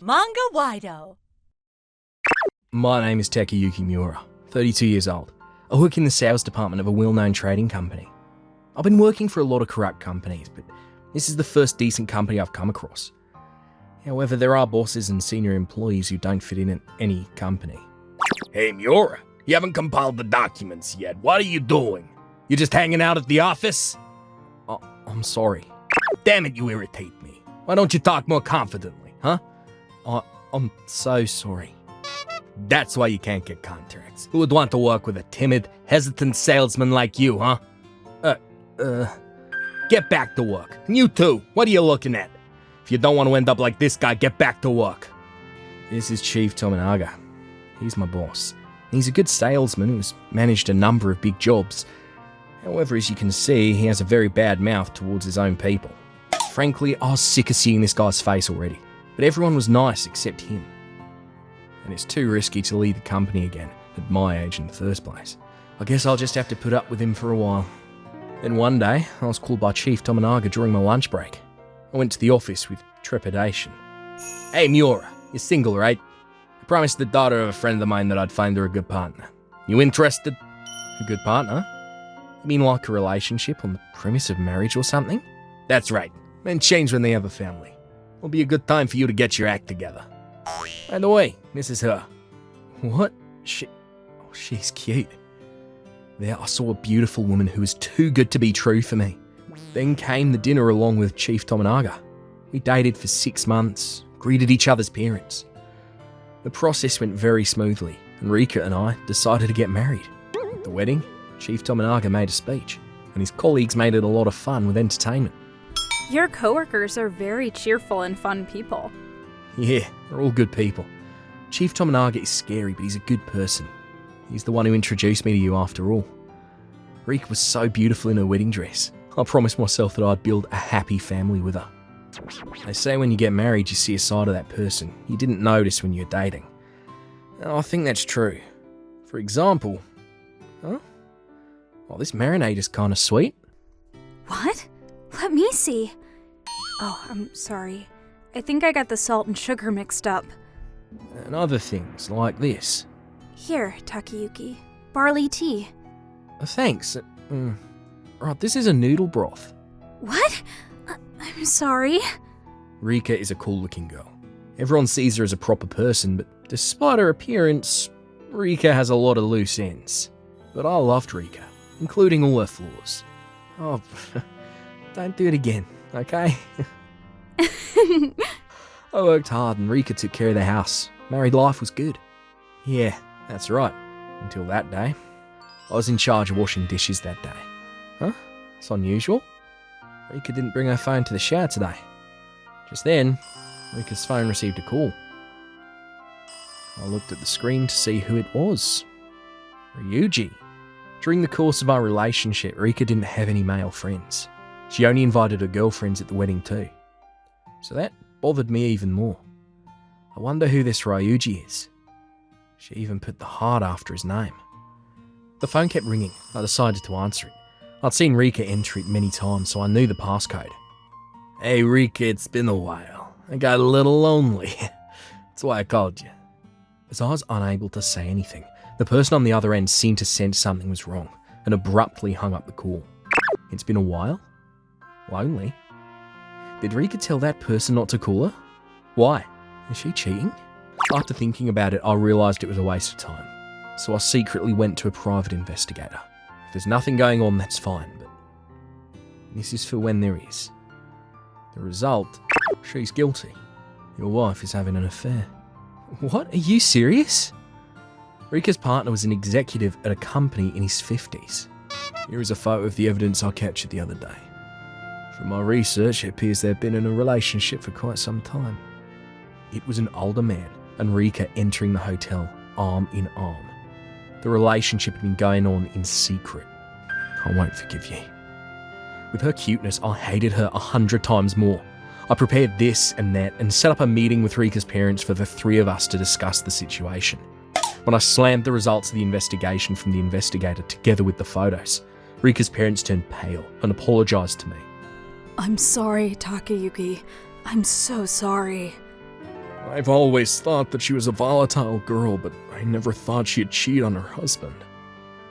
Manga-Waido. My name is Takayuki Miura, 32 years old. I work in the sales department of a well-known trading company. I've been working for a lot of corrupt companies, but this is the first decent company I've come across. However, there are bosses and senior employees who don't fit in at any company. Hey Miura, you haven't compiled the documents yet. What are you doing? You just hanging out at the office? Oh, I'm sorry. Damn it, you irritate me. Why don't you talk more confidently, huh? I'm so sorry. That's why you can't get contracts. Who would want to work with a timid, hesitant salesman like you, huh? Get back to work. And you too, what are you looking at? If you don't want to end up like this guy, get back to work. This is Chief Tominaga. He's my boss. He's a good salesman who's managed a number of big jobs. However, as you can see, he has a very bad mouth towards his own people. Frankly, I was sick of seeing this guy's face already, but everyone was nice except him. And it's too risky to lead the company again at my age in the first place. I guess I'll just have to put up with him for a while. Then one day, I was called by Chief Tominaga during my lunch break. I went to the office with trepidation. Hey Miura, you're single, right? I promised the daughter of a friend of mine that I'd find her a good partner. You interested? A good partner? You mean like a relationship on the premise of marriage or something? That's right. Men change when they have a family. It'll be a good time for you to get your act together. By the way, this is her. What? She's cute. There, I saw a beautiful woman who was too good to be true for me. Then came the dinner along with Chief Tominaga. We dated for 6 months, greeted each other's parents. The process went very smoothly, and Rika and I decided to get married. At the wedding, Chief Tominaga made a speech, and his colleagues made it a lot of fun with entertainment. Your coworkers are very cheerful and fun people. Yeah, they're all good people. Chief Tominaga is scary, but he's a good person. He's the one who introduced me to you after all. Rika was so beautiful in her wedding dress. I promised myself that I'd build a happy family with her. They say when you get married, you see a side of that person you didn't notice when you were dating. And I think that's true. For example... Huh? Oh, this marinade is kind of sweet. What? Let me see. Oh, I'm sorry. I think I got the salt and sugar mixed up. And other things like this. Here, Takayuki. Barley tea. Thanks. Right, this is a noodle broth. What? I'm sorry. Rika is a cool-looking girl. Everyone sees her as a proper person, but despite her appearance, Rika has a lot of loose ends. But I loved Rika, including all her flaws. Oh, don't do it again, okay? I worked hard and Rika took care of the house. Married life was good. Yeah, that's right. Until that day. I was in charge of washing dishes that day. Huh? It's unusual. Rika didn't bring her phone to the shower today. Just then, Rika's phone received a call. I looked at the screen to see who it was. Ryuji. During the course of our relationship, Rika didn't have any male friends. She only invited her girlfriends at the wedding too. So that bothered me even more. I wonder who this Ryuji is. She even put the heart after his name. The phone kept ringing. I decided to answer it. I'd seen Rika enter it many times, so I knew the passcode. Hey Rika, it's been a while. I got a little lonely. That's why I called you. As I was unable to say anything, the person on the other end seemed to sense something was wrong and abruptly hung up the call. It's been a while? Lonely? Did Rika tell that person not to call her? Why? Is she cheating? After thinking about it, I realised it was a waste of time. So I secretly went to a private investigator. If there's nothing going on, that's fine, but this is for when there is. The result, she's guilty. Your wife is having an affair. What? Are you serious? Rika's partner was an executive at a company in his 50s. Here is a photo of the evidence I captured the other day. From my research, it appears they've been in a relationship for quite some time. It was an older man and Rika entering the hotel arm in arm. The relationship had been going on in secret. I won't forgive you. With her cuteness, I hated her 100 times more. I prepared this and that and set up a meeting with Rika's parents for the three of us to discuss the situation. When I slammed the results of the investigation from the investigator together with the photos, Rika's parents turned pale and apologised to me. I'm sorry, Takayuki. I'm so sorry. I've always thought that she was a volatile girl, but I never thought she'd cheat on her husband.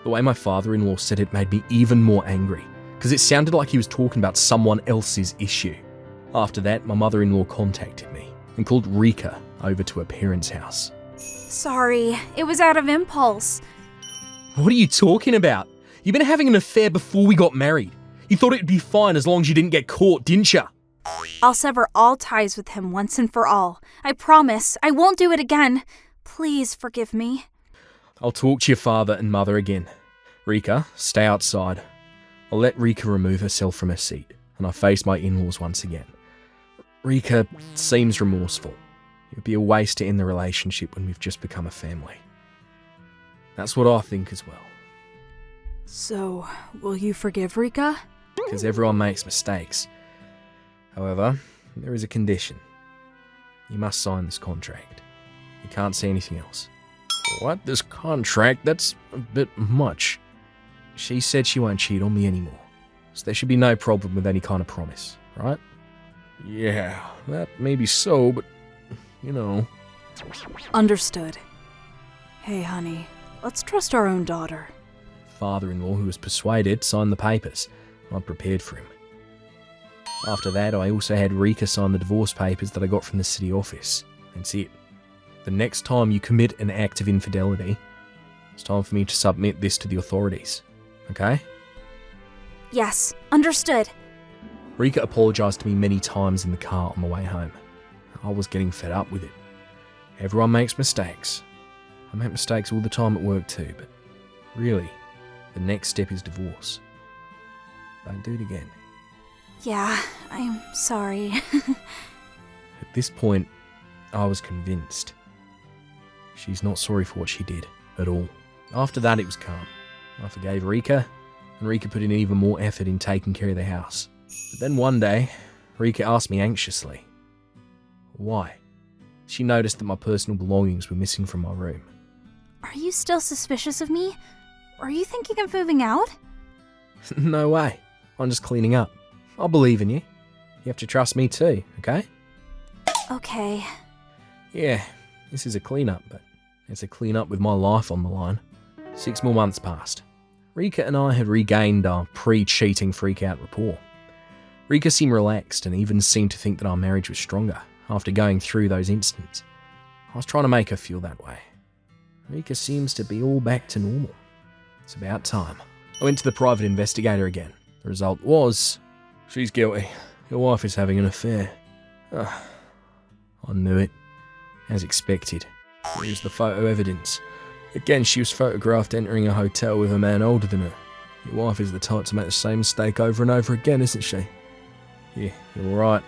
The way my father-in-law said it made me even more angry, because it sounded like he was talking about someone else's issue. After that, my mother-in-law contacted me and called Rika over to her parents' house. Sorry, it was out of impulse. What are you talking about? You've been having an affair before we got married. You thought it'd be fine as long as you didn't get caught, didn't you? I'll sever all ties with him once and for all. I promise, I won't do it again. Please forgive me. I'll talk to your father and mother again. Rika, stay outside. I'll let Rika remove herself from her seat, and I face my in-laws once again. Rika seems remorseful. It would be a waste to end the relationship when we've just become a family. That's what I think as well. So, will you forgive Rika? Because everyone makes mistakes. However, there is a condition. You must sign this contract. You can't say anything else. What? This contract? That's a bit much. She said she won't cheat on me anymore, so there should be no problem with any kind of promise, right? Yeah, that may be so, but, you know. Understood. Hey, honey, let's trust our own daughter. Father-in-law, who was persuaded, signed the papers. I prepared for him. After that, I also had Rika sign the divorce papers that I got from the city office. That's it. The next time you commit an act of infidelity, it's time for me to submit this to the authorities. Okay? Yes, understood. Rika apologised to me many times in the car on the way home. I was getting fed up with it. Everyone makes mistakes. I make mistakes all the time at work too, but really, the next step is divorce. Don't do it again. Yeah, I'm sorry. At this point, I was convinced. She's not sorry for what she did, at all. After that, it was calm. I forgave Rika, and Rika put in even more effort in taking care of the house. But then one day, Rika asked me anxiously, why? She noticed that my personal belongings were missing from my room. Are you still suspicious of me? Are you thinking of moving out? No way. I'm just cleaning up. I believe in you. You have to trust me too, okay? Okay. Yeah, this is a cleanup, but it's a cleanup with my life on the line. 6 more months passed. Rika and I had regained our pre-cheating freak-out rapport. Rika seemed relaxed and even seemed to think that our marriage was stronger after going through those incidents. I was trying to make her feel that way. Rika seems to be all back to normal. It's about time. I went to the private investigator again. The result was, She's guilty. Your wife is having an affair. I knew it, as expected. Here's the photo evidence. Again, she was photographed entering a hotel with a man older than her. Your wife is the type to make the same mistake over and over again, isn't she? Yeah, you're right.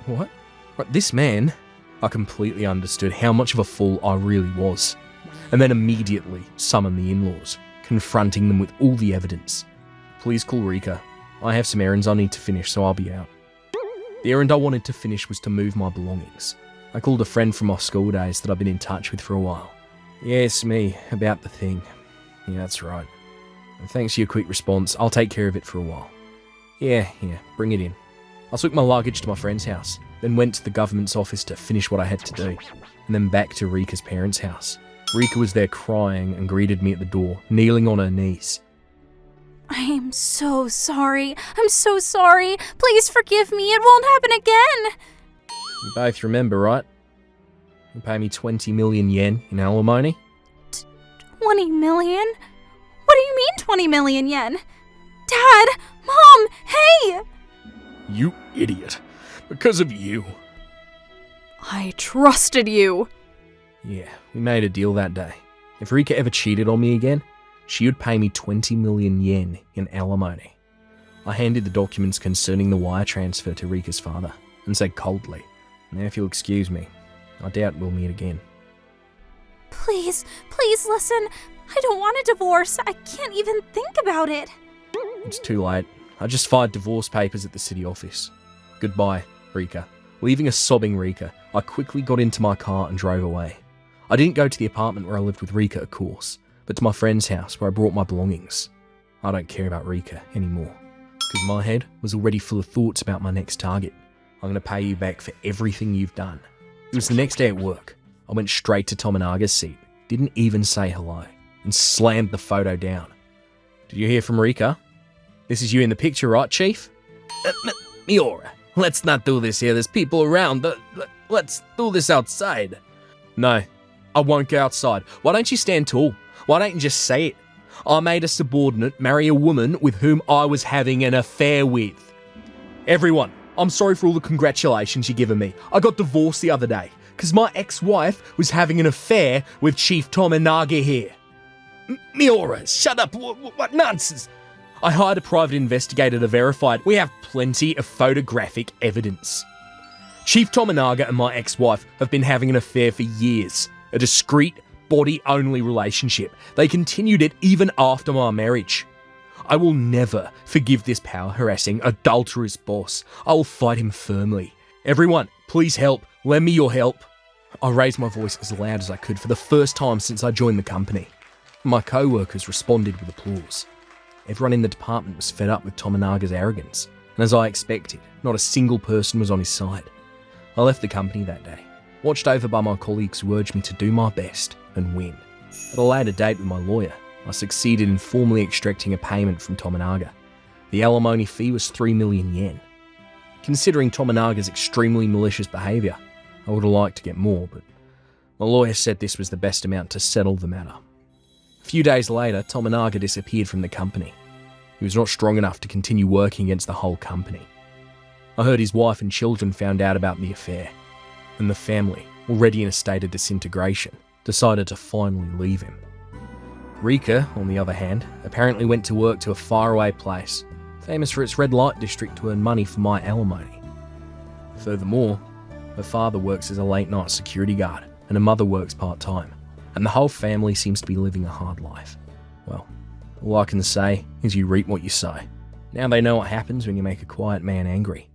What? Right, this man? I completely understood how much of a fool I really was, and then immediately summoned the in-laws, confronting them with all the evidence. Please call Rika. I have some errands I need to finish, so I'll be out. The errand I wanted to finish was to move my belongings. I called a friend from my school days that I've been in touch with for a while. Yes, me, about the thing. Yeah, that's right. And thanks for your quick response. I'll take care of it for a while. Yeah, bring it in. I took my luggage to my friend's house, then went to the government's office to finish what I had to do, and then back to Rika's parents' house. Rika was there crying and greeted me at the door, kneeling on her knees. I am so sorry. I'm so sorry. Please forgive me. It won't happen again. You both remember, right? You pay me 20 million yen in alimony? 20 million? What do you mean 20 million yen? Dad! Mom! Hey! You idiot. Because of you. I trusted you. Yeah, we made a deal that day. If Rika ever cheated on me again, she would pay me 20 million yen in alimony. I handed the documents concerning the wire transfer to Rika's father and said coldly, "Now if you'll excuse me, I doubt we'll meet again." Please listen. I don't want a divorce. I can't even think about it. It's too late. I just filed divorce papers at the city office. Goodbye, Rika. Leaving a sobbing Rika, I quickly got into my car and drove away. I didn't go to the apartment where I lived with Rika, of course, but to my friend's house where I brought my belongings. I don't care about Rika anymore, because my head was already full of thoughts about my next target. I'm going to pay you back for everything you've done. It was the next day at work. I went straight to Tominaga's seat, didn't even say hello, and slammed the photo down. Did you hear from Rika? This is you in the picture, right, Chief? Miura, let's not do this here. There's people around. Let's do this outside. No, I won't go outside. Why don't you stand tall? Why don't you just say it? I made a subordinate marry a woman with whom I was having an affair with. Everyone, I'm sorry for all the congratulations you've given me. I got divorced the other day because my ex-wife was having an affair with Chief Tominaga here. Miura, shut up. What nonsense? I hired a private investigator to verify it. We have plenty of photographic evidence. Chief Tominaga and my ex-wife have been having an affair for years. A discreet, body-only relationship. They continued it even after my marriage. I will never forgive this power-harassing, adulterous boss. I will fight him firmly. Everyone, please help. Lend me your help. I raised my voice as loud as I could for the first time since I joined the company. My co-workers responded with applause. Everyone in the department was fed up with Tominaga's arrogance, and as I expected, not a single person was on his side. I left the company that day, watched over by my colleagues who urged me to do my best and win. At a later date with my lawyer, I succeeded in formally extracting a payment from Tominaga. The alimony fee was 3 million yen. Considering Tominaga's extremely malicious behaviour, I would have liked to get more, but my lawyer said this was the best amount to settle the matter. A few days later, Tominaga disappeared from the company. He was not strong enough to continue working against the whole company. I heard his wife and children found out about the affair, and the family, already in a state of disintegration, decided to finally leave him. Rika, on the other hand, apparently went to work to a faraway place, famous for its red light district, to earn money for my alimony. Furthermore, her father works as a late-night security guard, and her mother works part-time, and the whole family seems to be living a hard life. Well, all I can say is you reap what you sow. Now they know what happens when you make a quiet man angry.